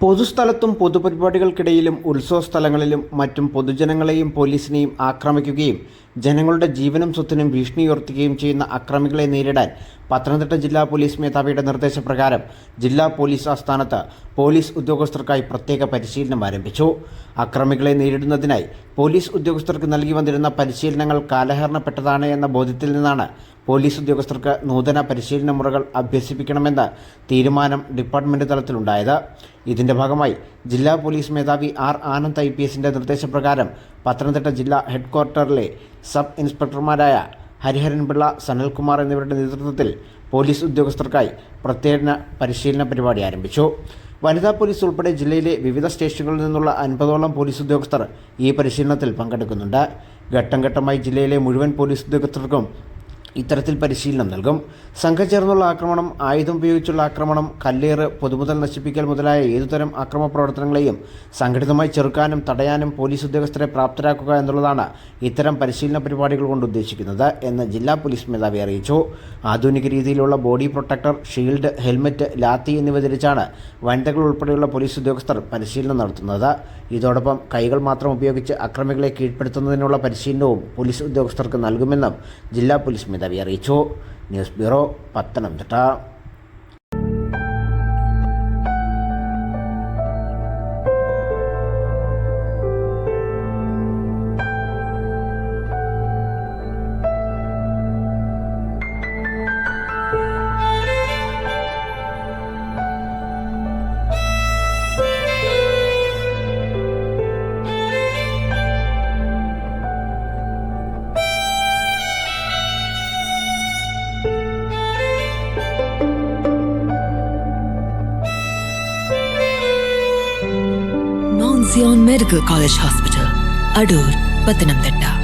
പൊതുസ്ഥലത്തും പൊതുപരിപാടികൾക്കിടയിലും ഉത്സവസ്ഥലങ്ങളിലും മറ്റും പൊതുജനങ്ങളെയും പോലീസിനെയും ആക്രമിക്കുകയും ജനങ്ങളുടെ ജീവനും സ്വത്തിനും ഭീഷണിയുയർത്തുകയും ചെയ്യുന്ന അക്രമികളെ നേരിടാൻ പത്തനംതിട്ട ജില്ലാ പോലീസ് മേധാവിയുടെ നിർദ്ദേശപ്രകാരം ജില്ലാ പോലീസ് ആസ്ഥാനത്ത് പോലീസ് ഉദ്യോഗസ്ഥർക്കായി പ്രത്യേക പരിശീലനം ആരംഭിച്ചു. അക്രമികളെ നേരിടുന്നതിനായി പോലീസ് ഉദ്യോഗസ്ഥർക്ക് നൽകി വന്നിരുന്ന പരിശീലനങ്ങൾ കാലഹരണപ്പെട്ടതാണ് എന്ന ബോധ്യത്തിൽ നിന്നാണ് പോലീസ് ഉദ്യോഗസ്ഥർക്ക് നൂതന പരിശീലന മുറകൾ അഭ്യസിപ്പിക്കണമെന്ന തീരുമാനം ഡിപ്പാർട്ട്മെന്റ് തലത്തിലുണ്ടായത്. ഇതിന്റെ ഭാഗമായി ജില്ലാ പോലീസ് മേധാവി ആർ ആനന്ദ് IPSന്റെ നിർദ്ദേശപ്രകാരം പത്തനംതിട്ട ജില്ലാ ഹെഡ്ക്വാർട്ടറിലെ സബ് ഇൻസ്പെക്ടർമാരായ ഹരിഹരൻപിള്ള, സനൽകുമാർ എന്നിവരുടെ നേതൃത്വത്തിൽ പോലീസ് ഉദ്യോഗസ്ഥർക്കായി പ്രത്യേക പരിശീലന പരിപാടി ആരംഭിച്ചു. വനിതാ പോലീസ് ഉൾപ്പെടെ ജില്ലയിലെ വിവിധ സ്റ്റേഷനുകളിൽ നിന്നുള്ള 50ഓളം പോലീസ് ഉദ്യോഗസ്ഥർ ഈ പരിശീലനത്തിൽ പങ്കെടുക്കുന്നുണ്ട്. ഘട്ടം ഘട്ടമായി ജില്ലയിലെ മുഴുവൻ പോലീസ് ഉദ്യോഗസ്ഥർക്കും ഇത്തരത്തിൽ പരിശീലനം നൽകും. സംഘം ചേർന്നുള്ള ആക്രമണം, ആയുധം ഉപയോഗിച്ചുള്ള ആക്രമണം, കല്ലേറ്, പൊതുമുതൽ നശിപ്പിക്കൽ മുതലായ ഏതുതരം അക്രമ പ്രവർത്തനങ്ങളെയും സംഘടിതമായി ചെറുക്കാനും തടയാനും പോലീസ് ഉദ്യോഗസ്ഥരെ പ്രാപ്തരാക്കുക എന്നുള്ളതാണ് ഇത്തരം പരിശീലന പരിപാടികൾ കൊണ്ട് ഉദ്ദേശിക്കുന്നത് എന്ന് ജില്ലാ പോലീസ് മേധാവി അറിയിച്ചു. ആധുനിക രീതിയിലുള്ള body protector, shield, helmet, lathi എന്നിവ ധരിച്ചാണ് വനിതകൾ ഉൾപ്പെടെയുള്ള പോലീസ് ഉദ്യോഗസ്ഥർ പരിശീലനം നടത്തുന്നത്. ഇതോടൊപ്പം കൈകൾ മാത്രം ഉപയോഗിച്ച് അക്രമികളെ കീഴ്പ്പെടുത്തുന്നതിനുള്ള പരിശീലനവും പോലീസ് ഉദ്യോഗസ്ഥർക്ക് നൽകുമെന്നും ജില്ലാ പോലീസ് മേധാവി അറിയിച്ചു. News bureau, Pathanamthitta. Mount Zion Medical College Hospital, Adur, Pathanamthitta.